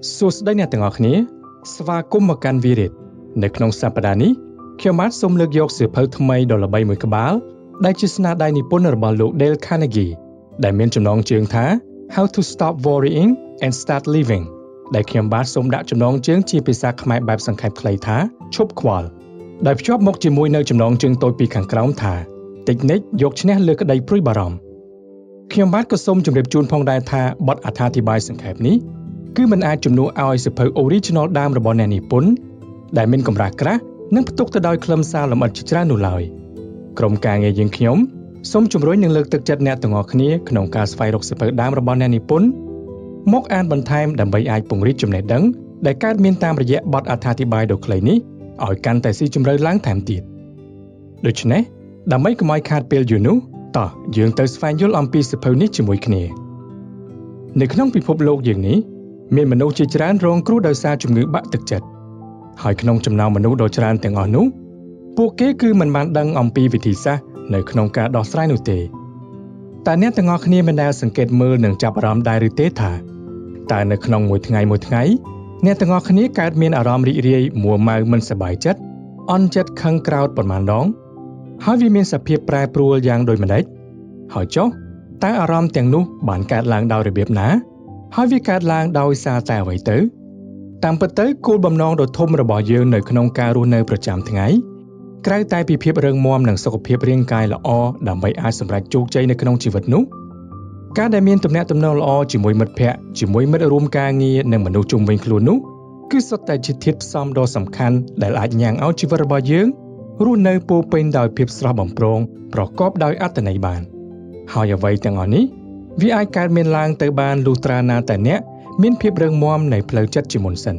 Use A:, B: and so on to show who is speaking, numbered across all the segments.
A: សួស្តីអ្នកទាំងអស់គ្នាស្វាគមន៍មកកាន់វីរិតនៅក្នុងសប្តាហ៍នេះខ្ញុំបាទសូមលើកយកសៀវភៅថ្មីដ៏ល្បីមួយក្បាលដែលជាស្នាដៃនិពន្ធរបស់លោក Dale Carnegie ដែលមានចំណងជើងថា How to Stop Worrying and Start Living ដែលខ្ញុំបាទសូមដាក់ចំណងជើងជាភាសាខ្មែរបែបសង្ខេបខ្លីថាឈប់ខ្វល់ដែលភ្ជាប់មកជាមួយនៅចំណងជើងតូចពីខាងក្រោមថាតិចនិចយកឈ្នះលើក្តីព្រួយបារម្ភខ្ញុំបាទក៏សូមជម្រាបជូនផងដែរថាបទអត្ថាធិប្បាយសង្ខេបនេះគឺមិនអាចជំនួសឲ្យសៀវភៅ Original ដើមរបស់អ្នកនិពន្ធដែលមានកម្រាស់ក្រាស់និងផ្ទុកទៅដោយខ្លឹមសារលម្អិតជាច្រើននោះឡើយក្រុមការងារយើងខ្ញុំសូមជំរុញនិងលើកទឹកចិត្តអ្នកទាំងអស់គ្នាក្នុងការស្វែងរកសៀវភៅដើមរបស់អ្នកនិពន្ធមកអានបន្ថែមដើម្បីអាចពង្រីកចំណេះដឹងដែលកើតមានតាមរយៈបទអត្ថាធិប្បាយដ៏ខ្លីនេះឲ្យកាន់តែស៊ីជម្រៅឡើងថែមទៀតដូច្នេះដើម្បីកុំឲ្យខាតពេលយូរនោះតោះយើងទៅស្វែងយល់អំពីសៀវភៅនេះជាមួយគ្នានៅក្នុងពិភពលោកយើងនេះមានមនុស្សជាច្រើនរងគ្រោះដោយសារជំងឺបាក់ទឹកចិត្តហើយក្នុងចំណោមមនុស្សដ៏ច្រើនទាំងអស់នោះពួកគេគឺមិនបានដឹងអំពីវិធីសាស្ត្រនៅក្នុងការដោះស្រាយនោះទេតែអ្នកទាំងអស់គ្នាមិនដែលសង្កេតមើលនិងចាប់អារម្មណ៍ដែរឬទេថាតើនៅក្នុងមួយថ្ងៃអ្នកទាំងអស់គ្នាកើតមានអារម្មណ៍រីករាយមួម៉ៅមិនសប្បាយចិត្តអន់ចិត្តខឹងក្រោធប៉ុន្មានដងហើយវាមានសភាពប្រែប្រួលយ៉ាងដូចម្តេចហើយចុះតើអារម្មណ៍ទាំងនោះបានកើតឡើងដោយរបៀបណាហើយវាកើតឡើងដោយសារតែអ្វីទៅតាមពិតទៅគោលបំណងដ៏ធំរបស់យើងនៅក្នុងការរស់នៅប្រចាំថ្ងៃក្រៅតែពីភាពរឹងមាំនិងសុខភាពរាងកាយល្អដើម្បីអាចសម្រេចជោគជ័យនៅក្នុងជីវិតនោះការដែលមានទំនាក់ទំនងល្អជាមួយមិត្តភ័ក្តិជាមួយមិត្តរួមការងារនិងមនុស្សជុំវិញខ្លួននោះគឺសុទ្ធតែជាធាតុផ្សំដ៏សំខាន់ដែលអាចញ៉ាំងឲ្យជីវិតរបស់យើងរស់នៅពោរពេញដោយភាពស្រស់បំព្រងប្រកបដោយអត្ថន័យបានហើយអ្វីទាំងអស់នេះវាអាចកើតមានឡើងទៅបានលុះត្រាណាតែអ្នកមានភាពរឹងមាំនៃផ្លូវចិត្តជាមុនសិន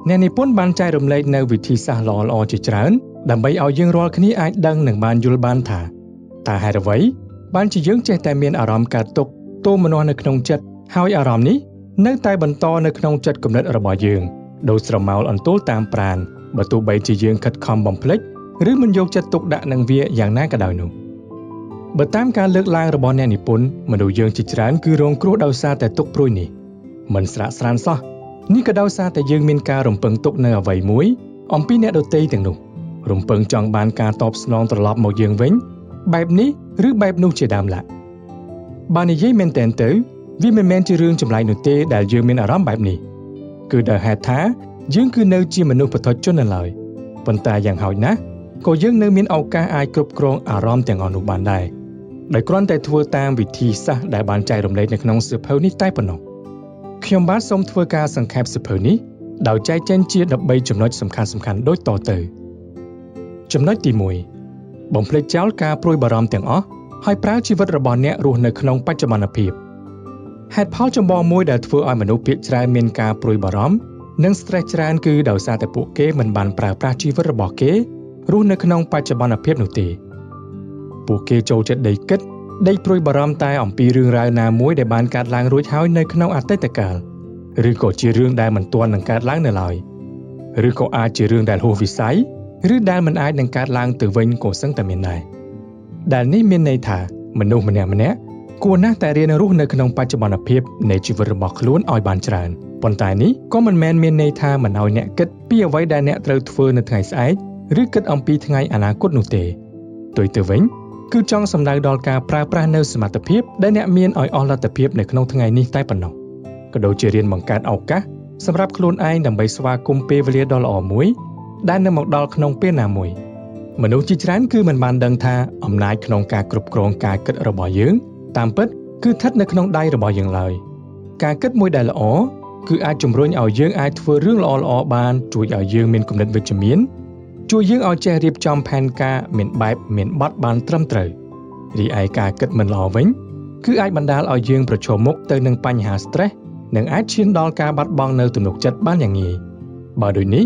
A: អ្នកនិពន្ធបានចែករំលែកនៅវិធីសាស្ត្រល្អៗជាច្រើនដើម្បីឲ្យយើងរាល់គ្នាអាចដឹងនិងបានយល់បានថាតើហេតុអ្វីបានជាយើងចេះតែមានអារម្មណ៍កើតទុក្ខទោមនស្សនៅក្នុងចិត្តហើយអារម្មណ៍នេះនៅតែបន្តនៅក្នុងចិត្តគំនិតរបស់យើងដោយស្រមោលអន្ទោលតាមប្រាណបើទោះបីជាយើងខិតខំបំភ្លេចឬមិនយកចិត្តទុកដាក់នឹងវាយ៉ាងណាក៏ដោយនោះបើតាមការលើកឡើងរបស់អ្នកនិពន្ធមនុស្សយើងជាច្រើនគឺរងគ្រោះដោយសារតែទុក្ខព្រួយនេះមិនស្រាកស្រានសោះនេះក៏ដោយសារតែយើងមានការរំពឹងទុកនៅអ្វីមួយអំពីអ្នកដទៃទាំងនោះរំពឹងចង់បានការតបស្នងត្រឡប់មកយើងវិញបែបនេះឬបែបនោះជាដើមឡាបើនិយាយមែនទែនទៅវាមិនមែនជារឿងចម្លែកនោះទេដែលយើងមានអារម្មណ៍បែបនេះគឺដោយហេតុថាយើងគឺនៅជាមនុស្សពុទ្ធជននៅឡើយប៉ុន្តែយ៉ាងហោចណាស់ក៏យើងនៅមានឱកាសអាចគ្រប់គ្រងអារម្មណ៍ទាំងអស់នោះបានដែរដោយគ្រាន់តែធ្វើតាមវិធីសាស្ត្រដែលបានចែករំលែកនៅក្នុងសៀវភៅនេះតែប៉ុណ្ណោះខ្ញុំបាទសូមធ្វើការសង្ខេបសៀវភៅនេះដោយចែកចេញជា13ចំណុចសំខាន់ៗដូចតទៅចំណុចទី1បំភ្លេចចោលការព្រួយបារម្ភទាំងអស់ហើយប្រើជីវិតរបស់អ្នករស់នៅក្នុងបច្ចុប្បន្នភាពហេតុផលចម្បងមួយដែលធ្វើឲ្យមនុស្សភាគច្រើនមានការព្រួយបារម្ភនិង stress ច្រើនគឺដោយសារតែពួកគេមិនបានប្រើប្រាស់ជីវិតរបស់គេរស់នៅក្នុងបច្ចុប្បន្នភាពនោះទេពួកគេចូលចិត្តដេកគិតដេកព្រួយបារម្ភតែអំពីរឿងរ៉ាវណាមួយដែលបានកើតឡើងរួចហើយនៅក្នុងអតីតកាលឬក៏ជារឿងដែលមិនទាន់នឹងកើតឡើងនៅឡើយឬក៏អាចជារឿងដែលហួសវិស័យឬដែលមិនអាចនឹងកើតឡើងទៅវិញក៏សឹងតែមានដែរដែលនេះមានន័យថាមនុស្សម្នាក់គួរណាស់តែរៀនរស់នៅក្នុងបច្ចុប្បន្នភាពនៃជីវិតរបស់ខ្លួនឲ្យបានច្រើនប៉ុន្តែនេះក៏មិនមែនមានន័យថាមិនឲ្យអ្នកគិតពីអ្វីដែលអ្នកត្រូវធ្វើនៅថ្ងៃស្អែកឬគិតអំពីថ្ងៃអនាគតនោះទេផ្ទុយទៅវិញគឺចង់សំដៅដល់ការប្រើប្រាស់នៅសមត្ថភាពដែលអ្នកមានឲ្យអស់លទ្ធភាពនៅក្នុងថ្ងៃនេះតែប៉ុណ្ណោះក៏ដូចជារៀនបង្កើតឱកាសសម្រាប់ខ្លួនឯងដើម្បីស្វាគមន៍ពេលវេលាដ៏ល្អមួយដែលនឹងមកដល់ក្នុងពេលណាមួយមនុស្សជាច្រើនគឺមិនបានដឹងថាអំណាចក្នុងការគ្រប់គ្រងការគិតរបស់យើងតាមពិតគឺស្ថិតនៅក្នុងដៃរបស់យើងឡើយការគិតមួយដែលល្អគឺអាចជំរុញឲ្យយើងអាចធ្វើរឿងល្អៗបានជួយឲ្យយើងមានគំនិតវិជ្ជមានជួយយើងឲ្យចេះរៀបចំផែនការមានបែបមានបទបានត្រឹមត្រូវរីឯការគិតមិនល្អវិញគឺអាចបណ្ដាលឲ្យយើងប្រឈមមុខទៅនឹងបញ្ហា stress និងអាចឈានដល់ការបាត់បង់នៅទំនុកចិត្តបានយ៉ាងងាយបើដូចនេះ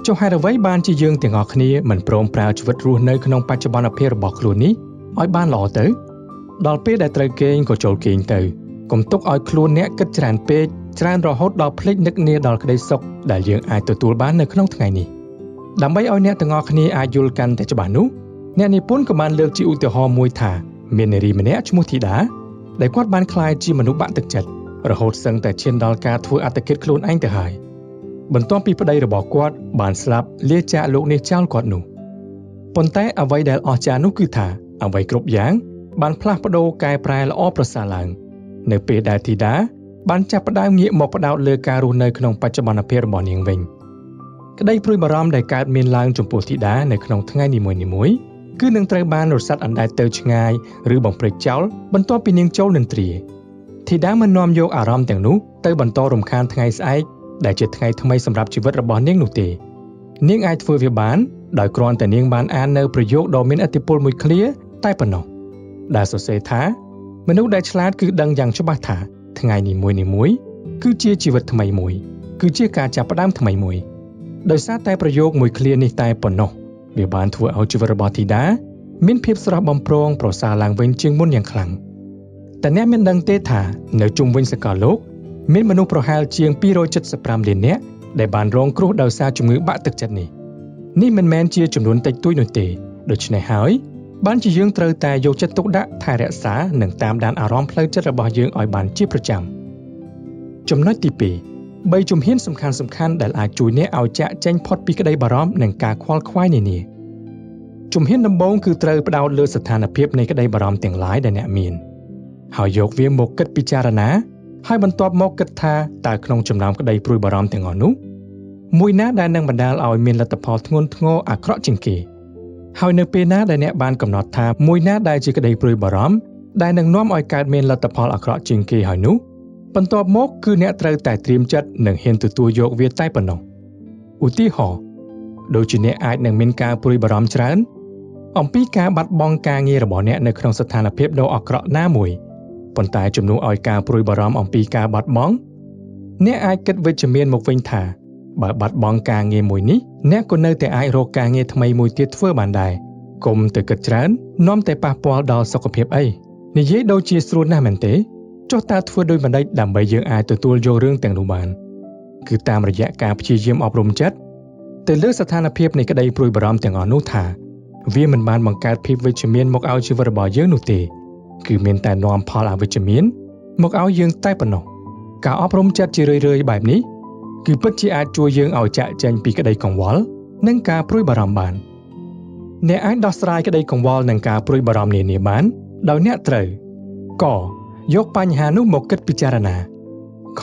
A: ចុះហេតុអ្វីបានជាយើងទាំងអស់គ្នាមិនព្រមប្រើជីវិតរស់នៅក្នុងបច្ចុប្បន្នភាពរបស់ខ្លួននេះឲ្យបានល្អទៅដល់ពេលដែលត្រូវគេងក៏ចូលគេងទៅកុំទុកឲ្យខ្លួនអ្នកគិតច្រើនពេកច្រើនរហូតដល់ភ្លេចនឹកនាដល់ក្តីសុខដែលយើងអាចទទួលបាននៅក្នុងថ្ងៃនេះដើម្បីឲ្យអ្នកទាំងអស់គ្នាអាចយល់កាន់តែច្បាស់នោះអ្នកនិពន្ធក៏បានលើកជាឧទាហរណ៍មួយថាមាននារីម្នាក់ឈ្មោះធីតាដែលគាត់បានក្លាយជាមនុស្សបាក់ទឹកចិត្ត រហូតសឹងតែឈានដល់ការធ្វើអត្តឃាតខ្លួនឯងទៅហើយបន្ទាប់ពីប្តីរបស់គាត់បានស្លាប់លាចាកលោកនេះចោលគាត់នោះប៉ុន្តែអ្វីដែលអស្ចារ្យនោះគឺថាអ្វីគ្រប់យ៉ាងបានផ្លាស់ប្ដូរកែប្រែល្អប្រសើរឡើងនៅពេលដែលធីតាបានចាប់ផ្ដើមងាកមកផ្ដោតលើការរស់នៅក្នុងបច្ចុប្បន្នភាពរបស់នាងវិញក្តីព្រួយបារម្ភដែលកើតមានឡើងចំពោះធីតានៅក្នុងថ្ងៃនីមួយៗគឺនឹងត្រូវបានរសាត់អណ្ដែតទៅឆ្ងាយឬបំព្រេចចោលបន្ទាប់ពីនាងចូលនិន្ទ្រាធីតាមិននាំយកអារម្មណ៍ទាំងនោះទៅបន្តរំខានថ្ងៃស្អែកដែលជាថ្ងៃថ្មីសម្រាប់ជីវិតរបស់នាងនោះទេនាងអាចធ្វើវាបានដោយគ្រាន់តែនាងបានអាននៅប្រយោគដ៏មានឥទ្ធិពលមួយឃ្លាតែប៉ុណ្ណោះដែលសរសេរថាមនុស្សដែលឆ្លាតគឺដឹងយ៉ាងច្បាស់ថាថ្ងៃនីមួយៗគឺជាជីវិតថ្មីមួយគឺជាការចាប់ផ្ដើមថ្មីមួយដោយសារតែប្រយោគមួយឃ្លានេះតែប៉ុណ្ណោះវាបានធ្វើឲ្យជីវិតរបស់ធីតាមានភាពស្រស់បំព្រងប្រសើរឡើងវិញជាងមុនយ៉ាងខ្លាំងតែអ្នកមានដឹងទេថានៅជុំវិញសកលលោកមានមនុស្សប្រហែលជាង275លាននាក់ដែលបានរងគ្រោះដោយសារជំងឺបាក់ទឹកចិត្តនេះមិនមែនជាចំនួនតិចតួចនោះទេដូច្នេះហើយបានជាយើងត្រូវតែយកចិត្តទុកដាក់ថែរក្សានិងតាមដានអារម្មណ៍ផ្លូវចិត្តរបស់យើងឲ្យបានជាប្រចាំចំណុចទី2 3ជំហានសំខាន់ៗដែលអាចជួយអ្នកឲ្យចាកចេញផុតពីក្តីបារម្ភនិងការខ្វល់ខ្វាយនានាជំហានដំបូងគឺត្រូវផ្ដោតលើស្ថានភាពនៃក្តីបារម្ភទាំងឡាយដែលអ្នកមានហើយយកវាមកគិតពិចារណាហើយបន្ទាប់មកគិតថាតើក្នុងចំណោមក្តីព្រួយបារម្ភទាំងអស់នោះមួយណាដែលនឹងបណ្ដាលឲ្យមានលទ្ធផលធ្ងន់ធ្ងរអាក្រក់ជាងគេហើយនៅពេលណាដែលអ្នកបានកំណត់ថាមួយណាដែលជាក្តីព្រួយបារម្ភដែលនឹងនាំឲ្យកើតមានលទ្ធផលអាក្រក់ជាងគេហើយនោះបន្ទាប់មកគឺអ្នកត្រូវតែត្រៀមចិត្តនិងហ៊ានទទួលយកវាតែប៉ុណ្ណោះឧទាហរណ៍ដូចជាអ្នកអាចនឹងមានការព្រួយបារម្ភច្រើនអំពីការបាត់បង់ការងាររបស់អ្នកនៅក្នុងស្ថានភាពដ៏អាក្រក់ណាមួយប៉ុន្តែជំនួសឲ្យការព្រួយបារម្ភអំពីការបាត់បង់អ្នកអាចគិតវិជ្ជមានមកវិញថាបើបាត់បង់ការងារមួយនេះអ្នកក៏នៅតែអាចរកការងារថ្មីមួយទៀតធ្វើបានដែរកុំទៅគិតច្រើននាំតែប៉ះពាល់ដល់សុខភាពអីនិយាយដូចជាស្រួលណាស់មែនទេចុះតើធ្វើដូចបណ្ឌិតដើម្បីយើងអាចទទួលយករឿងទាំងនោះបានគឺតាមរយៈការព្យាយាមអប់រំចិត្តទៅលើស្ថានភាពនៃក្តីព្រួយបារម្ភទាំងអស់នោះថាវាមិនបានបង្កើតភាពវិជ្ជមានមកឲ្យជីវិតរបស់យើងនោះទេគឺមានតែនាំផលអវិជ្ជមានមកឲ្យយើងតែប៉ុណ្ណោះការអប់រំចិត្តជារឿយៗបែបនេះគឺពិតជាអាចជួយយើងឲ្យចាកចេញពីក្តីកង្វល់និងការព្រួយបារម្ភបានអ្នកអាចដោះស្រាយក្តីកង្វល់និងការព្រួយបារម្ភនានាបានដោយអ្នកត្រូវកយកបញ្ហានោះមកគិតពិចារណាខ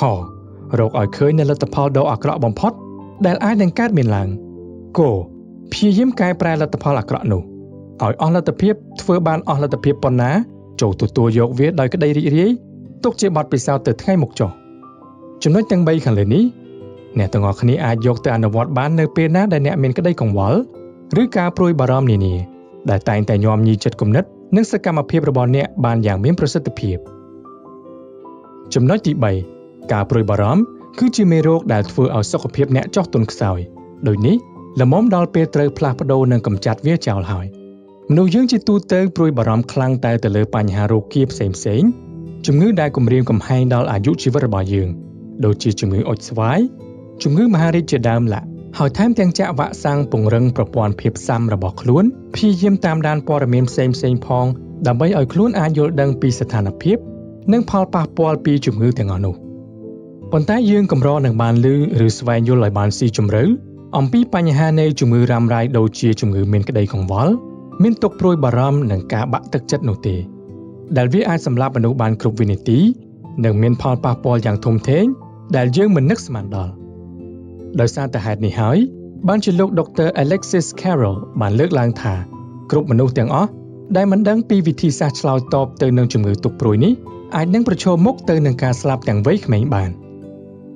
A: រកឲ្យឃើញនូវលទ្ធផលដ៏អាក្រក់បំផុតដែលអាចនឹងកើតមានឡើងគព្យាយាមកែប្រែលទ្ធផលអាក្រក់នោះឲ្យអស់លទ្ធភាពធ្វើបានអស់លទ្ធភាពប៉ុណ្ណាចូលទទួលយកវាដោយក្តីរីករាយទុកជាបទពិសោធន៍ទៅថ្ងៃមុខចុះចំណុចទាំង3ខាងលើនេះអ្នកទាំងអស់គ្នាអាចយកទៅអនុវត្តបាននៅពេលណាដែលអ្នកមានក្តីកង្វល់ឬការព្រួយបារម្ភនានាដែលតែងតែញោមញីចិត្តគំនិតនិងសកម្មភាពរបស់អ្នកបានយ៉ាងមានប្រសិទ្ធភាពចំណុចទី3ការព្រួយបារម្ភគឺជាមេរោគដែលធ្វើឲ្យសុខភាពអ្នកចុះទន់ខ្សោយដូចនេះល្មមដល់ពេលត្រូវផ្លាស់ប្ដូរនិងកម្ចាត់វាចោលហើយមនុស្សយើងជាទូទៅព្រួយបារម្ភខ្លាំងតែទៅលើបញ្ហារោគាផ្សេងៗជំងឺដែលគំរាមកំហែងដល់អាយុជីវិតរបស់យើងដូចជាជំងឺអុចស្វាយជំងឺមហារីកជាដើមឡាក់ហើយថែមទាំងចាក់វ៉ាក់សាំងពង្រឹងប្រព័ន្ធភាពស៊ាំរបស់ខ្លួនព្យាយាមតាមដានព័ត៌មានផ្សេងៗផងដើម្បីឲ្យខ្លួនអាចយល់ដឹងពីស្ថានភាពនិងផលប៉ះពាល់ពីជំងឺទាំងអស់នោះប៉ុន្តែយើងកម្រនឹងបានឮឬស្វែងយល់ឲ្យបានស៊ីជម្រៅអំពីបញ្ហានៃជំងឺរ៉ាំរ៉ៃដូចជាជំងឺមានក្តីកង្វល់មានទុក្ខព្រួយបារម្ភនិងការបាក់ទឹកចិត្តនោះទេដែលវាអាចសម្លាប់មនុស្សបានគ្រប់វិនាទីនិងមានផលប៉ះពាល់យ៉ាងធំធេងដែលយើងមិននឹកស្មានដល់ដោយសារតែហេតុនេះហើយបានជាលោក Dr. Alexis Carrel បានលើកឡើងថាគ្រប់មនុស្សទាំងអស់ដែលមិនដឹងពីវិធីសាស្ត្រឆ្លើយតបទៅនឹងជំងឺទុក្ខព្រួយនេះអាចនឹងប្រឈមមុខទៅនឹងការស្លាប់ទាំងវ័យក្មេងបាន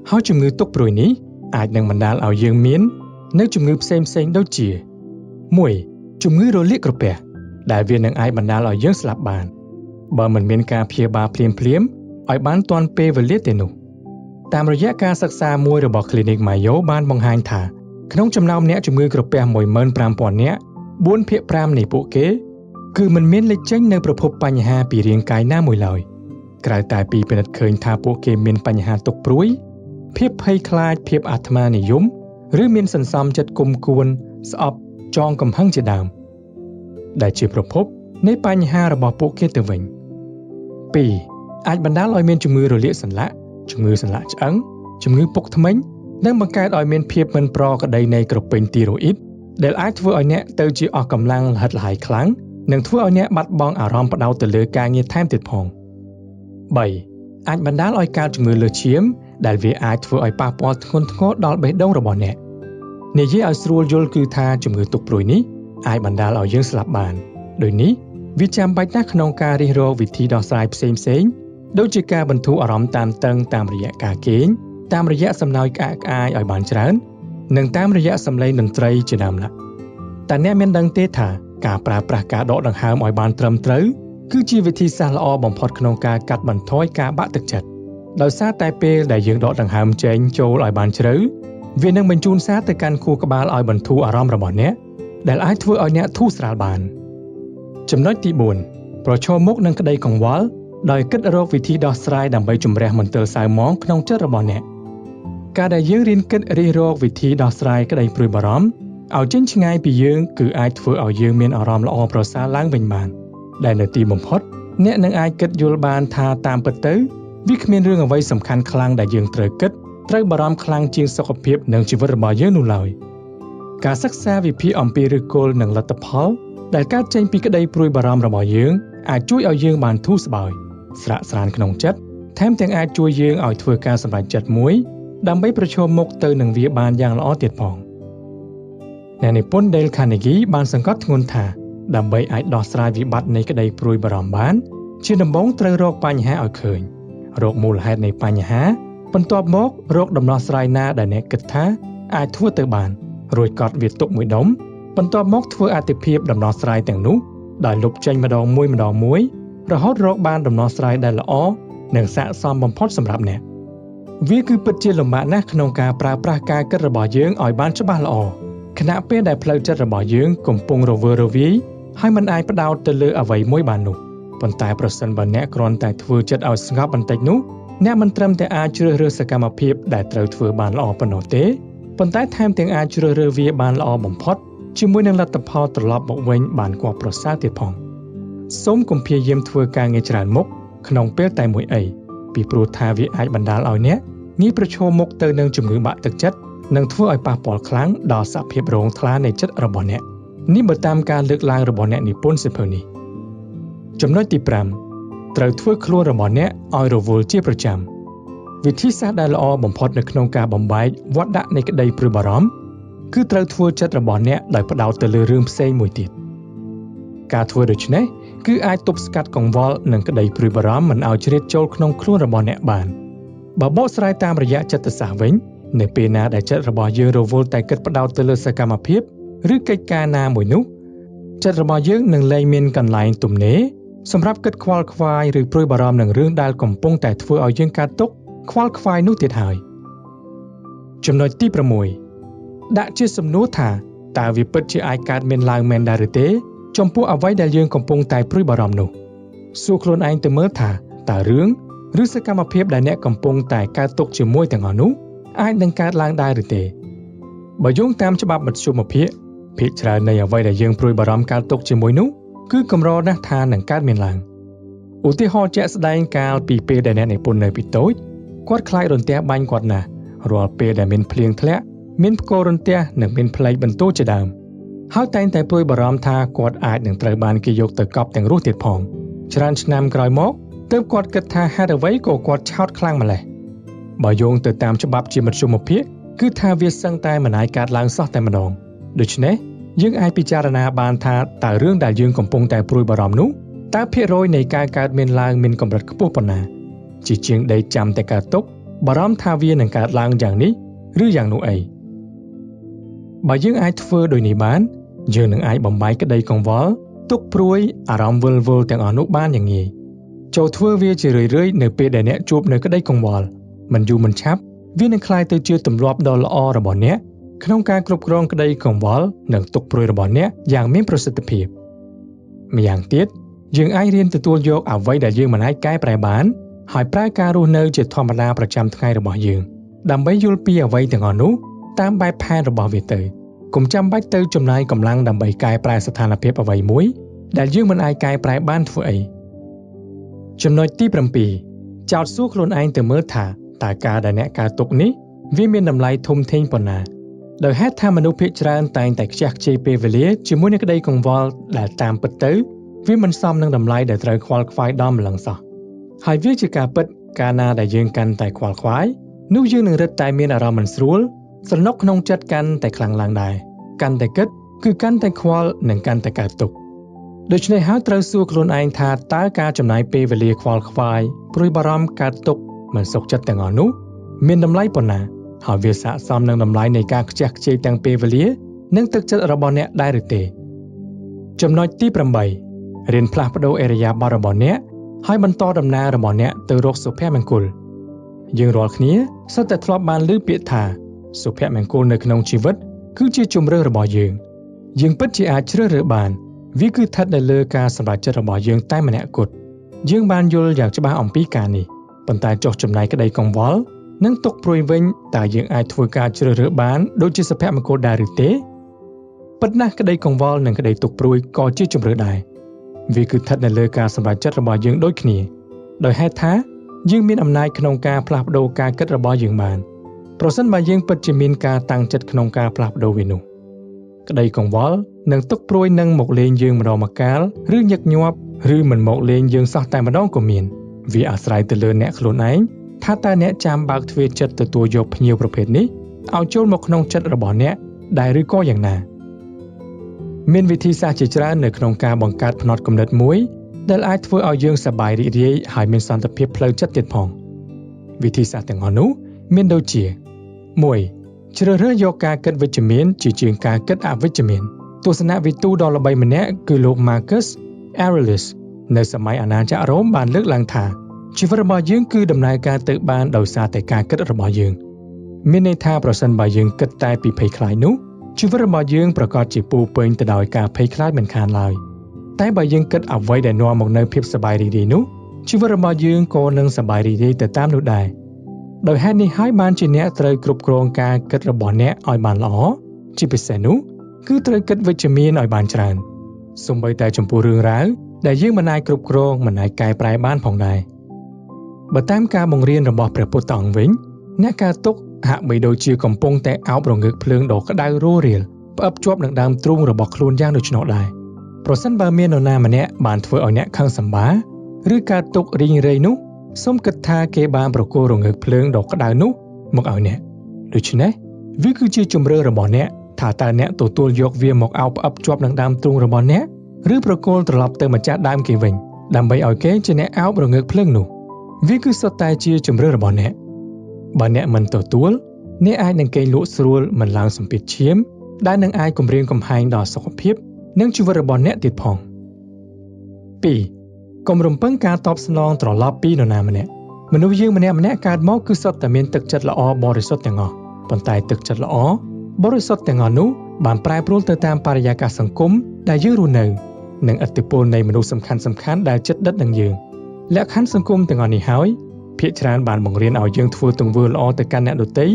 A: ហើយជំងឺទុក្ខព្រួយនេះអាចនឹងបណ្ដាលឲ្យយើងមាននៅជំងឺផ្សេងៗដូចជា 1. ជំងឺរលាកក្រពះដែលវានឹងអាចបណ្ដាលឲ្យយើងស្លាប់បានបើមិនមានការព្យាបាលភ្លាមៗឲ្យបានទាន់ពេលវេលាទេនោះតាមរយៈការសិក្សាមួយរបស់ Clinic Mayo បានបង្ហាញថាក្នុងចំណោមអ្នកជំងឺក្រពះ 15,000 នាក់ 4/5 នៃពួកគេគឺមិនមានលេចចេញនៅប្រភពបញ្ហាពីរាងកាយណាមួយឡើយក្រៅតែពីពិនិត្យឃើញថាពួកគេមានបញ្ហាទុក្ខព្រួយភាពភ័យខ្លាចភាពអាត្មានិយមឬមានសន្សំចិត្តគុំគួនស្អប់ចងកំហឹងជាដើមដែលជាប្រភពនៃបញ្ហារបស់ពួកគេទៅវិញ 2. អាចបណ្ដាលឲ្យមានជំងឺរលាកសន្លាក់ ជំងឺសន្លាក់ឆ្អឹងជំងឺពុកធ្មេញនិងបង្កើតឲ្យមានភាពមិនប្រក្រតីនៃក្រពេញទីរ៉ូអ៊ីតដែលអាចធ្វើឲ្យអ្នកទៅជាអស់កម្លាំងល្ហិតល្ហៃខ្លាំងនិងធ្វើឲ្យអ្នកបាត់បង់អារម្មណ៍ផ្ដោតទៅលើការងារថែមទៀតផង 3. អាចបណ្ដាលឲ្យកើតជំងឺលើសឈាមដែលវាអាចធ្វើឲ្យប៉ះពាល់ធ្ងន់ធ្ងរដល់បេះដូងរបស់អ្នកនិយាយឲ្យស្រួលយល់គឺថាជំងឺទុក្ខព្រួយនេះអាចបណ្ដាលឲ្យយើងស្លាប់បានដូចនេះវាចាំបាច់ណាស់ក្នុងការរិះរកវិធីដោះស្រាយផ្សេងៗដូចជាការបន្ធូរអារម្មណ៍តានតឹងតាមរយៈការគេងតាមរយៈសំណើចក្អាកក្អាយឲ្យបានច្រើននិងតាមរយៈសំឡេងតន្ត្រីជាដើមណាតែអ្នកមានដឹងទេថាការប្រើប្រាស់ការដកដង្ហើមឲ្យបានត្រឹមត្រូវគឺជាវិធីសាស្ត្រល្អបំផុតក្នុងការកាត់បន្ថយការបាក់ទឹកចិត្តដោយសារតែពេលដែលយើងដកដង្ហើមចេញចូលឲ្យបានជ្រៅវានឹងបញ្ជូនសារទៅកាន់ខួរក្បាលឲ្យបន្ធូរអារម្មណ៍របស់អ្នកដែលអាចធ្វើឲ្យអ្នកធូរស្រាលបានចំណុចទី4ប្រឈមមុខនឹងក្តីកង្វល់ដោយគិតរកវិធីដោះស្រាយដើម្បីជំរះមន្ទិលសៅហ្មងក្នុងចិត្តរបស់អ្នកការដែលយើងរៀនគិតរិះរកវិធីដោះស្រាយក្តីព្រួយបារម្ភឲ្យចេញឆ្ងាយពីយើងគឺអាចធ្វើឲ្យយើងមានអារម្មណ៍ល្អប្រសើរឡើងវិញបានដែលនៅទីបំផុតអ្នកនឹងអាចគិតយល់បានថាតាមពិតទៅវាគ្មានរឿងអ្វីសំខាន់ខ្លាំងដែលយើងត្រូវគិតត្រូវបារម្ភខ្លាំងជាងសុខភាពនិងជីវិតរបស់យើងនោះឡើយការសិក្សាវិភាគអំពីឫសគល់និងលទ្ធផលដែលកើតចេញពីក្តីព្រួយបារម្ភរបស់យើងអាចជួយឲ្យយើងបានធូរស្បើយស្រាកស្រានក្នុងចិត្តថែមទាំងអាចជួយយើងឲ្យធ្វើការសម្រេចចិត្តមួយដើម្បីប្រឈមមុខទៅនឹងវាបានយ៉ាងល្អទៀតផងអ្នកនិពន្ធ Dale Carnegie បានសង្កត់ធ្ងន់ថាដើម្បីអាចដោះស្រាយវិបត្តិនៃក្តីព្រួយបារម្ភបានជាដំបូងត្រូវរកបញ្ហាឲ្យឃើញរកមូលហេតុនៃបញ្ហាបន្ទាប់មករកដំណោះស្រាយណាដែលអ្នកគិតថាអាចធ្វើទៅបានរួចកត់វាទុកមួយដុំបន្ទាប់មកធ្វើអតិភិបដំណោះស្រាយទាំងនោះដោយលុបចេញម្ដងមួយរហូតរកបានដំណោះស្រាយដែលល្អនិងស័ក្តិសមបំផុតសម្រាប់អ្នកវាគឺពិតជាលំបាកណាស់ក្នុងការប្រើប្រាស់ការគិតរបស់យើងឲ្យបានច្បាស់ល្អខណៈពេលដែលផ្លូវចិត្តរបស់យើងកំពុងរវើរវាយហើយមិនអាចផ្ដោតទៅលើអ្វីមួយបាននោះប៉ុន្តែប្រសិនបើអ្នកគ្រាន់តែធ្វើចិត្តឲ្យស្ងប់បន្តិចនោះអ្នកមិនត្រឹមតែអាចជ្រើសរើសសកម្មភាពដែលត្រូវធ្វើបានល្អប៉ុណ្ណោះទេប៉ុន្តែថែមទាំងអាចជ្រើសរើសវាបានល្អបំផុតជាមួយនឹងលទ្ធផលត្រឡប់មកវិញបានគួរប្រសើរទៀតផងសូមកុំព្យាយាមធ្វើការងារច្រើនមុខក្នុងពេលតែមួយអីពីព្រោះថាវាអាចបណ្ដាលឲ្យអ្នកងាយប្រឈមមុខទៅនឹងជំងឺបាក់ទឹកចិត្តនិងធ្វើឲ្យប៉ះពាល់ខ្លាំងដល់សភាពរងថ្លានៃចិត្តរបស់អ្នកនេះបើតាមការលើកឡើងរបស់អ្នកនិពន្ធសៀវភៅនេះចំណុចទី5ត្រូវធ្វើខ្លួនរបស់អ្នកឲ្យរវល់ជាប្រចាំវិធីសាស្ត្រដែលល្អបំផុតនៅក្នុងការបំបែកវដ្តដាក់នៃក្តីព្រួយបារម្ភគឺត្រូវធ្វើចិត្តរបស់អ្នកដោយផ្ដោតទៅលើរឿងផ្សេងមួយទៀតការធ្វើដូច្នេះគឺអាចទប់ស្កាត់កង្វល់និងក្តីព្រួយបារម្ភមិនឲ្យជ្រៀតចូលក្នុងខ្លួនរបស់អ្នកបានបើបកស្រាយតាមរយៈចិត្តសាស្ត្រវិញនៅពេលណាដែលចិត្តរបស់យើងរវល់តែគិតផ្ដោតទៅលើសកម្មភាពឬកិច្ចការណាមួយនោះចិត្តរបស់យើងនឹងលែងមានកន្លែងទំនេរសម្រាប់គិតខ្វល់ខ្វាយឬព្រួយបារម្ភនឹងរឿងដែលកំពុងតែធ្វើឲ្យយើងកើតទុក្ខខ្វល់ខ្វាយនោះទៀតហើយចំណុចទី6ដាក់ជាសំណួរថាតើវាពិតជាអាចកើតមានឡើងមែនដែរឬទេចំពោះអ្វីដែលយើងកំពុងតែព្រួយបារម្ភនោះសួរខ្លួនឯងទៅមើលថាតើរឿងឬសកម្មភាពដែលអ្នកកំពុងតែកើតទុក្ខជាមួយទាំងអស់នោះអាចនឹងកើតឡើងដែរឬទេបើយោងតាមច្បាប់មធ្យមភាគភាគច្រើននៃអ្វីដែលយើងព្រួយបារម្ភកើតទុក្ខជាមួយនោះគឺកម្រណាស់ថានឹងកើតមានឡើងឧទាហរណ៍ជាក់ស្ដែងកាលពីពេលដែលអ្នកនិពន្ធនៅពីតូចគាត់ខ្លាចរន្ទះបាញ់គាត់ណាស់រាល់ពេលដែលមានភ្លៀងធ្លាក់មានផ្គររន្ទះនិងមានផ្លេកបន្ទោជាដើមហើយតែងតែព្រួយបារម្ភថាគាត់អាចនឹងត្រូវបានគេយកទៅកប់ទាំងរស់ទៀតផងច្រើនឆ្នាំក្រោយមកទើបគាត់គិតថាហេតុអ្វីក៏គាត់ឆោតខ្លាំងម្ល៉េះបើយោងទៅតាមច្បាប់ជាមធ្យមភាគគឺថាវាសឹងតែមិនអាចកើតឡើងសោះតែម្ដងដូច្នេះយើងអាចពិចារណាបានថាតើរឿងដែលយើងកំពុងតែព្រួយបារម្ភនោះតើភាគរយនៃការកើតមានឡើងមានកម្រិតខ្ពស់ប៉ុណ្ណាជាជាងដេកចាំតែកើតទុក្ខបារម្ភថាវានឹងកើតឡើងយ៉ាងនេះឬយ៉ាងនោះអីបើយើងអាចធ្វើដូចនេះបានយើងនឹងអាចបំបែកក្តីកង្វល់ទុក្ខព្រួយអារម្មណ៍វិលវល់ទាំងអស់នោះបានយ៉ាងងាយចូលធ្វើវាជារឿយៗនៅពេលដែលអ្នកជួបនៅក្តីកង្វល់មិនយូរមិនឆាប់វានឹងក្លាយទៅជាទម្លាប់ដ៏ល្អរបស់អ្នកក្នុងការគ្រប់គ្រងក្តីកង្វល់និងទុក្ខព្រួយរបស់អ្នកយ៉ាងមានប្រសិទ្ធភាពម្យ៉ាងទៀតយើងអាចរៀនទទួលយកអ្វីដែលយើងមិនអាចកែប្រែបានហើយប្រើការរស់នៅជាធម្មតាប្រចាំថ្ងៃរបស់យើងដើម្បីយល់ពីអ្វីទាំងអស់នោះតាមបែបផែនរបស់វាទៅកុំចាំបាច់ទៅចំណាយកម្លាំងដើម្បីកែប្រែស្ថានភាពអ្វីមួយដែលយើងមិនអាចកែប្រែបានធ្វើអីចំណុចទី7ចោទសួរខ្លួនឯងទៅមើលថា តើការដែលអ្នកកើតទុកនេះវាមានតម្លៃធំធេងប៉ុណ្ណាដោយហេតុថាមនុស្សភាគច្រើនតែងតែខ្ជះខ្ជាយពេលវេលាជាមួយនឹងក្តីកង្វល់ដែលតាមពិតទៅវាមិនសមនឹងតម្លៃដែលត្រូវខ្វល់ខ្វាយដល់ម្លឹងសោះហើយវាជាការពិតកាលណាដែលយើងកាន់តែខ្វល់ខ្វាយនោះយើងនឹងរឹតតែមានអារម្មណ៍មិនស្រួលស្រណុកក្នុងចិត្តកាន់តែខ្លាំងឡើងដែរកាន់តែគិតគឺកាន់តែខ្វល់និងកាន់តែកើតទុក្ខដូច្នេះហើយត្រូវសួរខ្លួនឯងថាតើការចំណាយពេលវេលាខ្វល់ខ្វាយព្រួយបារម្ភកើតទុក្ខមិនសុខចិត្តទាំងអស់នោះមានតម្លៃប៉ុណ្ណាហើយវាស័ក្តិសមនឹងតម្លៃនៃការខ្ជះខ្ជាយទាំងពេលវេលានិងទឹកចិត្តរបស់អ្នកដែរឬទេចំណុចទី8រៀនផ្លាស់ប្ដូរឥរិយាបថរបស់អ្នកហើយបន្តដំណើររបស់អ្នកទៅរកសុភមង្គលយើងរាល់គ្នាសុទ្ធតែធ្លាប់បានឮពាក្យថាសុភមង្គលនៅក្នុងជីវិតគឺជាជម្រើសរបស់យើងពិតជាអាចជ្រើសរើសបានវាគឺស្ថិតនៅលើការសម្រេចចិត្តរបស់យើងតែម្នាក់គត់យើងបានយល់យ៉ាងច្បាស់អំពីការនេះប៉ុន្តែចុះចំណាយក្តីកង្វល់និងទុកព្រួយវិញតើយើងអាចធ្វើការជ្រើសរើសបានដូចជាសុភមង្គលដែរឬទេពិតណាស់ក្តីកង្វល់និងក្តីទុកព្រួយក៏ជាជម្រើសដែរវាគឺស្ថិតនៅលើការសម្រេចចិត្តរបស់យើងដូចគ្នាដោយហេតុថាយើងមានអំណាចក្នុងការផ្លាស់ប្ដូរការគិតរបស់យើងបានប្រសិនបើយើងពិតជាមានការតាំងចិត្តក្នុងការផ្លាស់ប្ដូរវានោះក្តីកង្វល់និងទុកព្រួយនឹងមកលេងយើងម្ដងម្កាលឬញឹកញាប់ឬមិនមកលេងយើងសោះតែម្ដងក៏មានវាអាស្រ័យទៅលើអ្នកខ្លួនឯងថាតើអ្នកចាំបើកទ្វារចិត្តទទួលយកភ្ញៀវប្រភេទនេះឲ្យចូលមកក្នុងចិត្តរបស់អ្នកដែរឬក៏យ៉ាងណាមានវិធីសាស្ត្រជាច្រើននៅក្នុងការបង្កើតផ្នត់គំនិតមួយដែលអាចធ្វើឲ្យយើងសប្បាយរីករាយហើយមានសន្តិភាពផ្លូវចិត្តទៀតផងវិធីសាស្ត្រទាំងអស់នោះមានដូចជា 1. ជ្រើសរើសយកការគិតវិជ្ជមានជាងការគិតអវិជ្ជមានទស្សនវិទូដ៏ល្បីម្នាក់គឺលោក Marcus Aurelius នៅសម័យអាណាចក្ររ៉ូមបានលើកឡើងថាជីវិតរបស់យើងគឺដំណើរការទៅបានដោយសារតែការគិតរបស់យើងមានន័យថាប្រសិនបើយើងគិតតែពីភ័យខ្លាចនោះជីវិតរបស់យើងប្រកាសជាពោរពេញទៅដោយការភ័យខ្លាចមិនខានឡើយតែបើយើងគិតអ្វីដែលនាំមកនូវភាពសប្បាយរីករាយនោះជីវិតរបស់យើងក៏នឹងសប្បាយរីករាយទៅតាមនោះដែរដោយហេតុនេះហើយបានជាអ្នកត្រូវគ្រប់គ្រងការគិតរបស់អ្នកឲ្យបានល្អជាពិសេសនោះគឺត្រូវគិតវិជ្ជមានឲ្យបានច្រើនសូម្បីតែចំពោះរឿងរ៉ាវដែលយើងមិនអាចគ្រប់គ្រងមិនអាចកែប្រែបានផងដែរបើតាមការបង្រៀនរបស់ព្រះពុទ្ធអង្គវិញអ្នកកើតទុក្ខហាក់បីដូចជាកំពុងតែអោបរងើកភ្លើងដ៏ក្តៅរស់រាលផ្អឹបជាប់នឹងដើមទ្រូងរបស់ខ្លួនយ៉ាងដូច្នោះដែរប្រសិនបើមាននរណាម្នាក់បានធ្វើឲ្យអ្នកខឹងសម្បារឬកើតទុក្ខរីងរៃនោះសូមគិតថាគេបានប្រគល់រងើកភ្លើងដ៏ក្តៅនោះមកឲ្យអ្នកដូច្នេះវាគឺជាជម្រើសរបស់អ្នកថាតើអ្នកទទួលយកវាមកអោបផ្អឹបជាប់នឹងដើមទ្រូងរបស់អ្នកឬប្រគល់ត្រឡប់ទៅម្ចាស់ដើមគេវិញដើម្បីឲ្យគេជាអ្នកអោបរងើកភ្លើងនោះវាគឺសុទ្ធតែជាជម្រើសរបស់អ្នកបើអ្នកមិនទទួលអ្នកអាចនឹងគេងលក់ស្រួលមិនឡើងសម្ពាធឈាមដែលនឹងអាចគំរាមកំហែងដល់សុខភាពនិងជីវិតរបស់អ្នកទៀតផង 2. កុំរំពឹងការតបស្នងត្រឡប់ពីនរណាម្នាក់មនុស្សយើងម្នាក់កើតមកគឺសុទ្ធតែមានទឹកចិត្តល្អបរិសុទ្ធទាំងអស់ប៉ុន្តែទឹកចិត្តល្អបរិសុទ្ធទាំងអស់នោះបានប្រែប្រួលទៅតាមបរិយាកាសសង្គមដែលយើងរស់នៅនិងឥទ្ធិពលនៃមនុស្សសំខាន់ដែលជិតដិតនឹងយើងលក្ខខណ្ឌសង្គមទាំងអស់នេះហើយភាគច្រើនបានបង្រៀនឲ្យយើងធ្វើទង្វើល្អទៅកាន់អ្នកដទៃ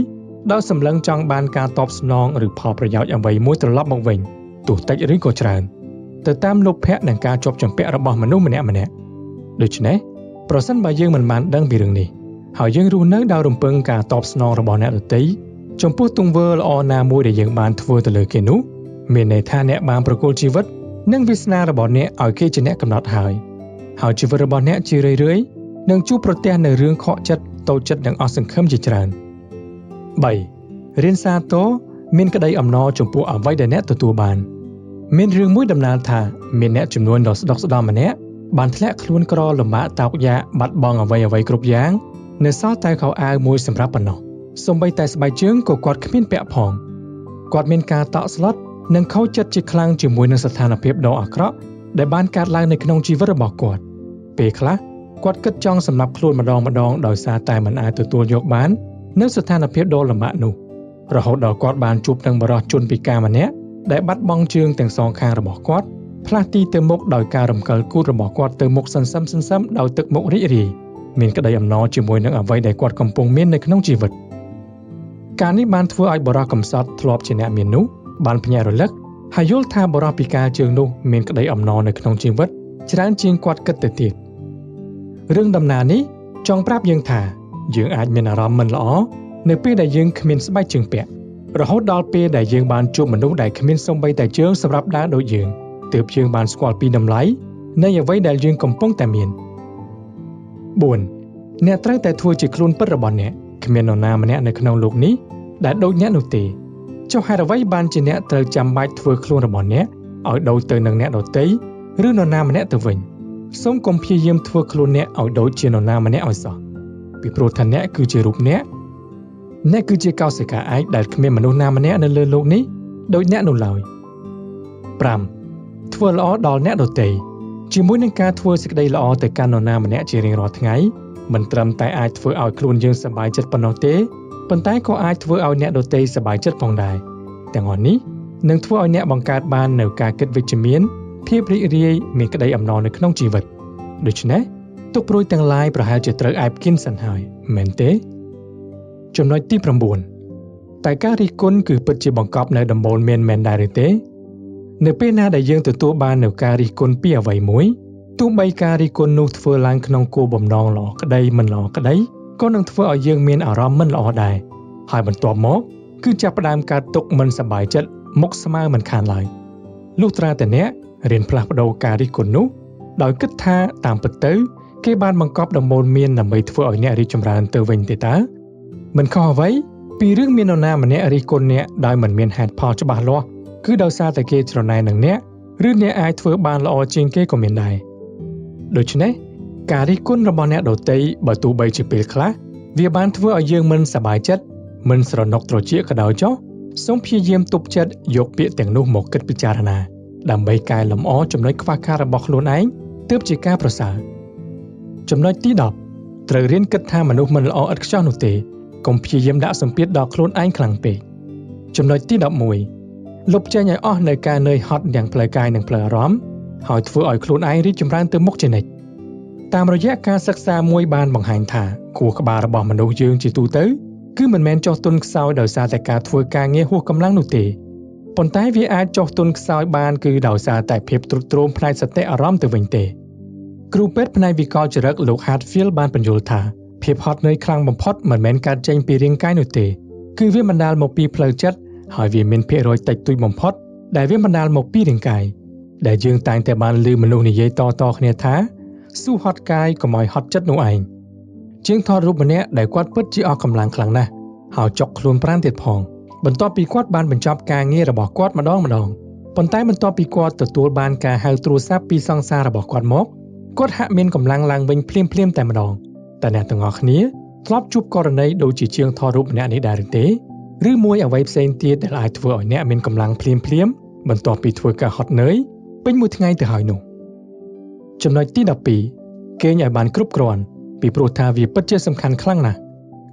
A: ដោយសម្លឹងចង់បានការតបស្នងឬផលប្រយោជន៍អ្វីមួយត្រឡប់មកវិញទោះតិចឬក៏ច្រើនទៅតាមលោភៈនិងការជាប់ជំពាក់របស់មនុស្សម្នាក់ដូច្នេះប្រសិនបើយើងមិនបានដឹងពីរឿងនេះហើយយើងរស់នៅដោយរំពឹងការតបស្នងរបស់អ្នកដទៃចំពោះទង្វើល្អណាមួយដែលយើងបានធ្វើទៅលើគេនោះមានន័យថាអ្នកបានប្រគល់ជីវិតនិងវាសនារបស់អ្នកឲ្យគេជាអ្នកកំណត់ហើយជីវិតរបស់អ្នកជារឿយៗនឹងជួបប្រទះនៅរឿងខកចិត្តតូចចិត្តនិងអស់សង្ឃឹមជាច្រើន 3. រៀនសាទរមានក្តីអំណរចំពោះអ្វីដែលអ្នកទទួលបានមានរឿងមួយដំណាលថាមានអ្នកចំនួនដ៏ស្ដុកស្ដម្ភម្នាក់បានធ្លាក់ខ្លួនក្រលំបាកតោកយ៉ាកបាត់បង់អ្វីគ្រប់យ៉ាងនៅសល់តែខោអាវមួយសម្រាប់ប៉ុណ្ណោះសូម្បីតែស្បែកជើងក៏គាត់គ្មានពាក់ផងគាត់មានការតក់ស្លុតនិងខូចចិត្តជាខ្លាំងជាមួយនឹងស្ថានភាពដ៏អាក្រក់ដែលបានកើតឡើងនៅក្នុងជីវិតរបស់គាត់ពេលខ្លះគាត់គិតចង់សម្លាប់ខ្លួនម្ដងដោយសារតែមិនអាចទទួលយកបាននៅស្ថានភាពដ៏លំបាកនោះរហូតដល់គាត់បានជួបនឹងបរិសុទ្ធជនពិការម្នាក់ដែលបាត់បង់ជើងទាំងសងខាងរបស់គាត់ផ្លាស់ទីទៅមុខដោយការរំកិលគូតរបស់គាត់ទៅមុខសន្សឹមដោយទឹកមុខរីករាយមានក្តីអំណរជាមួយនឹងអ្វីដែលគាត់កំពុងមាននៅក្នុងជីវិតការនេះបានធ្វើឲ្យបរិសុទ្ធកំសត់ធ្លាប់ជាអ្នកមាននោះបានភ្ញាក់រលឹកហើយយល់ថាបរិសុទ្ធពិការជើងនោះមានក្តីអំណរនៅក្នុងជីវិតច្រើនជាងគាត់គិតទៅទៀតរឿងដំណើរនេះចង់ប្រាប់យើងថា យើងអាចមានអារម្មណ៍មិនល្អនៅពេលដែលយើងគ្មានស្បែកជើងពាក់រហូតដល់ពេលដែលយើងបានជួបមនុស្សដែលគ្មានសូម្បីតែជើងសម្រាប់ដើរដូចយើងទើបយើងបានស្គាល់ពីតម្លៃនៃអ្វីដែលយើងកំពុងតែមាន 4. អ្នកត្រូវតែធ្វើជាខ្លួនពិតរបស់អ្នកគ្មាននរណាម្នាក់នៅក្នុងโลกនេះដែលដូចអ្នកនោះទេចុះហេតុអ្វីបានជាអ្នកត្រូវចាំបាច់ធ្វើខ្លួនរបស់អ្នកឲ្យដូចទៅនឹងអ្នកដទៃឬនរណាម្នាក់ទៅវិញសូមកុំព្យាយាមធ្វើខ្លួនអ្នកឲ្យដូចជានរណាម្នាក់ឲ្យសោះពីព្រោះថាអ្នកគឺជារូបអ្នកគឺជាកោសិកាឯកដែលគ្មានមនុស្សណាម្នាក់នៅលើโลกនេះដូចអ្នកនោះឡើយ 5. ធ្វើល្អដល់អ្នកដទៃជាមួយនឹងការធ្វើសេចក្តីល្អទៅកាន់នរណាម្នាក់ជារៀងរាល់ថ្ងៃមិនត្រឹមតែអាចធ្វើឲ្យខ្លួនយើងសប្បាយចិត្តប៉ុណ្ណោះទេប៉ុន្តែក៏អាចធ្វើឲ្យអ្នកដទៃសប្បាយចិត្តផងដែរទាំងអស់នេះនឹងធ្វើឲ្យអ្នកបង្កើតបាននូវការគិតវិជ្ជមានភាពរីករាយមានក្តីអំណរនៅក្នុងជីវិតដូច្នេះទុកព្រួយទាំងឡាយប្រហែលជាត្រូវឯបគិនសិនហើយមែនទេចំណុចទី9តែការរិះគន់គឺពិតជាបង្កប់នៅដំបូលមានមែនដែរឬទេនៅពេលណាដែលយើងទទួលបាននូវការរិះគន់ពីអ្វីមួយទោះបីការរិះគន់នោះធ្វើឡើងក្នុងគោលបំណងល្អក្តីមិនល្អក្តីក៏នឹងធ្វើឲ្យយើងមានអារម្មណ៍មិនល្អដែរហើយបន្ទាប់មកគឺចាប់ផ្ដើមកើតទុក្ខមិនសប្បាយចិត្តមុខស្មើមិនខានឡើយលុះត្រាតែអ្នករៀនផ្លាស់ប្ដូរការរិះគន់នោះដោយគិតថាតាមពិតទៅគេបានបង្កប់ដំបូលមានដើម្បីធ្វើឲ្យអ្នករីកចម្រើនទៅវិញទេតើមិនខុសអ្វីពីរឿងមាននរណាម្នាក់រិះគន់អ្នកដោយមិនមានហេតុផលច្បាស់លាស់គឺដោយសារតែគេច្រណែននឹងអ្នកឬអ្នកអាចធ្វើបានល្អជាងគេក៏មានដែរដូច្នេះការរិះគន់របស់អ្នកដទៃបើទោះបីជាពេលខ្លះវាបានធ្វើឲ្យយើងមិនសប្បាយចិត្តមិនស្រណុកត្រចៀកក៏ដោយចុះសូមព្យាយាមទប់ចិត្តយកពាក្យទាំងនោះមកគិតពិចារណាដើម្បីកែលម្អចំណុចខ្វះខាតរបស់ខ្លួនឯងទើបជាការប្រសើរចំណុចទី10ត្រូវរៀនគិតថាមនុស្សមិនល្អឥតខ្ចោះនោះទេកុំព្យាយាមដាក់សម្ពាធដល់ខ្លួនឯងខ្លាំងពេកចំណុចទី11លុបចេញឲ្យអស់នៅការនឿយហត់ទាំងផ្លូវកាយនិងផ្លូវអារម្មណ៍ហើយធ្វើឲ្យខ្លួនឯងរីកចម្រើនទៅមុខជានិច្ចតាមរយៈការសិក្សាមួយបានបង្ហាញថាខួរក្បាលរបស់មនុស្សយើងជាទូទៅគឺមិនមែនចុះទន់ខ្សោយដោយសារតែការធ្វើការងារហួសកម្លាំងនោះទេប៉ុន្តែវាអាចចុះទន់ខ្សោយបានគឺដោយសារតែភាពទ្រុឌទ្រោមផ្នែកសតិអារម្មណ៍ទៅវិញទេគ្រូពេទ្យផ្នែកវិកលចរិតលោក Hartfield បានបញ្យល់ថាភាពហត់នឿយខ្លាំងបំផុតមិនមែនកើតចេញពីរាងកាយនោះទេគឺវាបណ្ដាលមកពីផ្លូវចិត្តហើយវាមានភាគរយតិចតួចបំផុតដែលវាបណ្ដាលមកពីរាងកាយដែលយើងតែងតែបានឮមនុស្សនិយាយតគ្នាថាស៊ូហត់កាយកុំឲ្យហត់ចិត្តនោះឯងជាងថតរូបម្នាក់ដែលគាត់ពិតជាអស់កម្លាំងខ្លាំងណាស់ហើយចុកខ្លួនប្រាណទៀតផងបន្ទាប់ពីគាត់បានបញ្ចប់ការងាររបស់គាត់ម្ដងប៉ុន្តែបន្ទាប់ពីគាត់ទទួលបានការហៅទូរស័ព្ទពីសង្សាររបស់គាត់មកគាត់ហាក់មានកម្លាំងឡើងវិញភ្លាមតែម្ដងតែអ្នកទាំងអស់គ្នាធ្លាប់ជួបករណីដូចជាជាងថតរូបម្នាក់នេះដែរឬទេឬមួយអ្វីផ្សេងទៀតដែលអាចធ្វើឲ្យអ្នកមានកម្លាំងភ្លាមបន្ទាប់ពីធ្វើការហត់នឿយពេញមួយថ្ងៃទៅហើយនោះចំណុចទី12គេងឲ្យបានគ្រប់គ្រាន់ពីព្រោះថាវាពិតជាសំខាន់ខ្លាំងណាស់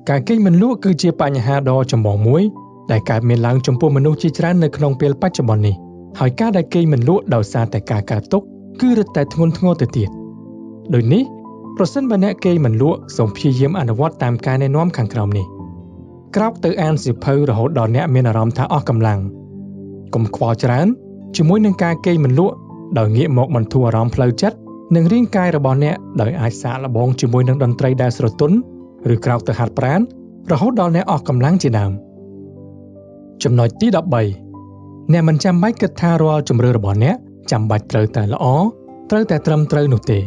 A: ការគេងមិនលក់គឺជាបញ្ហាដ៏ចម្បងមួយដែលកើតមានឡើងចំពោះមនុស្សជាច្រើននៅក្នុងពេលបច្ចុប្បន្ននេះហើយការដែលគេងមិនលក់ដោយសារតែការកើតទុក្ខគឺរឹតតែធ្ងន់ធ្ងរទៅទៀតដូចនេះប្រសិនបើអ្នកគេងមិនលក់សូមព្យាយាមអនុវត្តតាមការណែនាំខាងក្រោមនេះក្រោកទៅអានសៀវភៅរហូតដល់អ្នកមានអារម្មណ៍ថាអស់កម្លាំងកុំខ្វល់ច្រើនជាមួយនឹងការគេងមិនលក់ដោយងាកមកបន្ធូរអារម្មណ៍ផ្លូវចិត្តនិងរាងកាយរបស់អ្នកដោយអាចសាកល្បងជាមួយនឹងតន្ត្រីដែលស្រទន់ឬក្រោកទៅហាត់ប្រាណរហូតដល់អ្នកអស់កម្លាំងជាដើមចំណុចទី13អ្នកមិនចាំបាច់គិតថារាល់ជំរឿរបស់អ្នកចាំបាច់ត្រូវតែល្អត្រូវតែត្រឹមត្រូវនោះទេ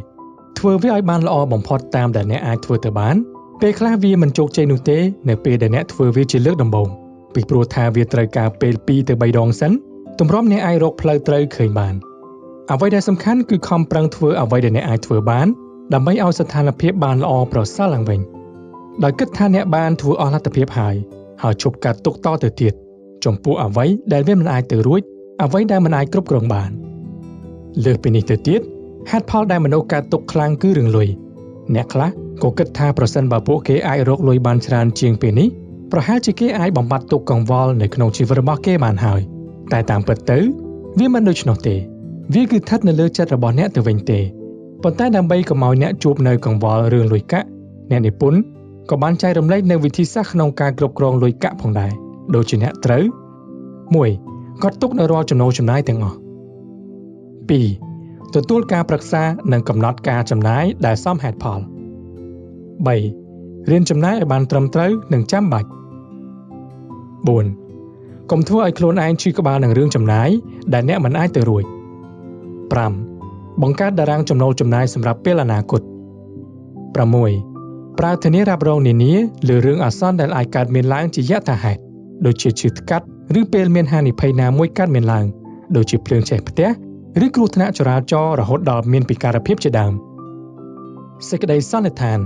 A: ធ្វើវាឲ្យបានល្អបំផុតតាមដែលអ្នកអាចធ្វើទៅបានពេលខ្លះវាមិនជោគជ័យនោះទេនៅពេលដែលអ្នកធ្វើវាជាលើកដំបូងពីព្រោះថាវាត្រូវការពេល2ទៅ3ដងសិនទម្រាំអ្នកអាចរកផ្លូវត្រូវឃើញបានអ្វីដែលសំខាន់គឺខំប្រឹងធ្វើអ្វីដែលអ្នកអាចធ្វើបានដើម្បីឲ្យស្ថានភាពបានល្អប្រសើរឡើងវិញដោយគិតថាអ្នកបានធ្វើអស់លទ្ធភាពហើយឈប់កាត់ទុកតទៅទៀតចំពោះអ្វីដែលវាមិនអាចទៅរួចអ្វីដែលមិនអាចគ្រប់គ្រងបានលើសពីនេះទៅទៀតហេតុផលដែលមនុស្សកាត់ទុកខ្លាំងគឺរឿងលុយអ្នកខ្លះក៏គិតថាប្រសិនបើពួកគេអាចរកលុយបានច្រើនជាងពេលនេះប្រហែលជាគេអាចបំបត្តិទុក្ខកង្វល់នៅក្នុងជីវិតរបស់គេបានហើយតែតាមពិតទៅវាមិនដូច្នោះទេវាគឺស្ថិតនៅលើចិត្តរបស់អ្នកទៅវិញទេប៉ុន្តែដើម្បីកុំឲ្យអ្នកជួបនៅកង្វល់រឿងលុយកាក់អ្នកនិពន្ធក៏បានចែករំលែកនៅវិធីសាស្ត្រក្នុងការគ្រប់គ្រងលុយកាក់ផងដែរដូចជាអ្នកត្រូវ 1. កត់ទុកនៅរាល់ចំណូលចំណាយទាំងអស់ 2. ទទួលការប្រឹក្សានិងកំណត់ការចំណាយដែលសមហេតុផល 3. រៀនចំណាយឲ្យបានត្រឹមត្រូវនិងចាំបាច់ 4. កុំធ្វើឲ្យខ្លួនឯងឈឺក្បាលនឹងរឿងចំណាយដែលអ្នកមិនអាចទៅរួច 5. បង្កើតតារាងចំណូលចំណាយសម្រាប់ពេលអនាគត 6. ប្រើធានារ៉ាប់រងនានាលើរឿងអាសន្នដែលអាចកើតមានឡើងជាយថាហេតុដូចជាឈឺថ្កាត់ឬពេលមានហានិភ័យណាមួយកើតមានឡើងដូចជាភ្លើងឆេះផ្ទះឬគ្រោះថ្នាក់ចរាចរណ៍រហូតដល់មានពិការភាពជាដើម សេចក្តីសន្និដ្ឋាន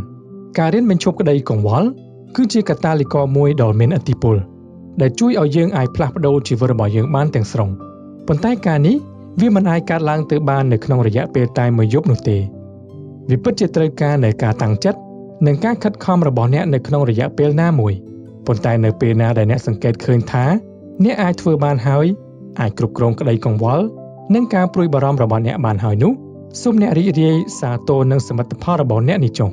A: ការរៀនបញ្ឈប់ក្តីកង្វល់គឺជាកាតាលីករមួយដ៏មានឥទ្ធិពលដែលជួយឲ្យយើងអាចផ្លាស់ប្ដូរជីវិតរបស់យើងបានទាំងស្រុងប៉ុន្តែការនេះវាមិនអាចកើតឡើងទៅបាននៅក្នុងរយៈពេលតែមួយយប់នោះទេវាពិតជាត្រូវការនូវការតាំងចិត្តនិងការខិតខំរបស់អ្នកនៅក្នុងរយៈពេលណាមួយប៉ុន្តែនៅពេលណាដែលអ្នកសង្កេតឃើញថាអ្នកអាចធ្វើបានហើយអាចគ្រប់គ្រងក្តីកង្វល់និងការព្រួយបារម្ភរបស់អ្នកបានហើយនោះសូមអ្នករីករាយសាទរនឹងសមិទ្ធផលរបស់អ្នកនេះចុះ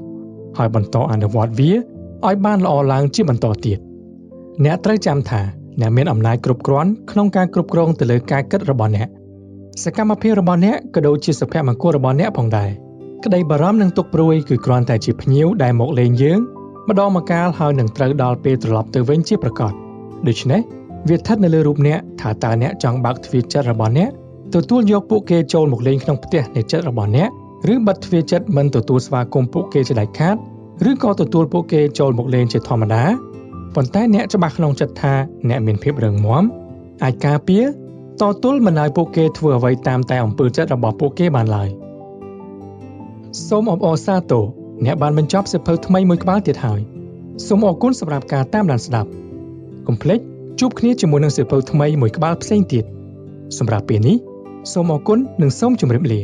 A: ហើយបន្តអនុវត្តវាឲ្យបានល្អឡើងជាបន្តទៀតអ្នកត្រូវចាំថាអ្នកមានអំណាចគ្រប់គ្រាន់ក្នុងការគ្រប់គ្រងទៅលើការគិតរបស់អ្នកសកម្មភាពរបស់អ្នកក៏ដូចជាសុភមង្គលរបស់អ្នកផងដែរក្តីបារម្ភនិងទុក្ខព្រួយគឺគ្រាន់តែជាភ្ញៀវដែលមកលេងយើងម្ដងម្កាលហើយនឹងត្រូវដល់ពេលត្រឡប់ទៅវិញជាប្រកបដូច្នេះវាស្ថិតនៅលើរូបអ្នកថាតើអ្នកចង់បើកទ្វារចិត្តរបស់អ្នកទទួលយកពួកគេចូលមកលេងក្នុងផ្ទះនៃចិត្តរបស់អ្នកឬបិទទ្វារចិត្តមិនទទួលស្វាគមន៍ពួកគេជាដាច់ខាតឬក៏ទទួលពួកគេចូលមកលេងជាធម្មតាប៉ុន្តែអ្នកច្បាស់ក្នុងចិត្តថាអ្នកមានភាពរឹងមាំអាចការពារតទល់មិនឲ្យពួកគេធ្វើអ្វីតាមតែអំពើចិត្តរបស់ពួកគេបានឡើយសូមអបអរសាទរអ្នកបានបញ្ចប់សៀវភៅថ្មីមួយក្បាលទៀតហើយសូមអរគុណសម្រាប់ការតាមដានស្ដាប់កុំភ្លេចជួបគ្នាជាមួយនឹងសៀវភៅថ្មីមួយក្បាលផ្សេងទៀតសម្រាប់ពេលនេះសូមអរគុណនិងសូមជម្រាបលា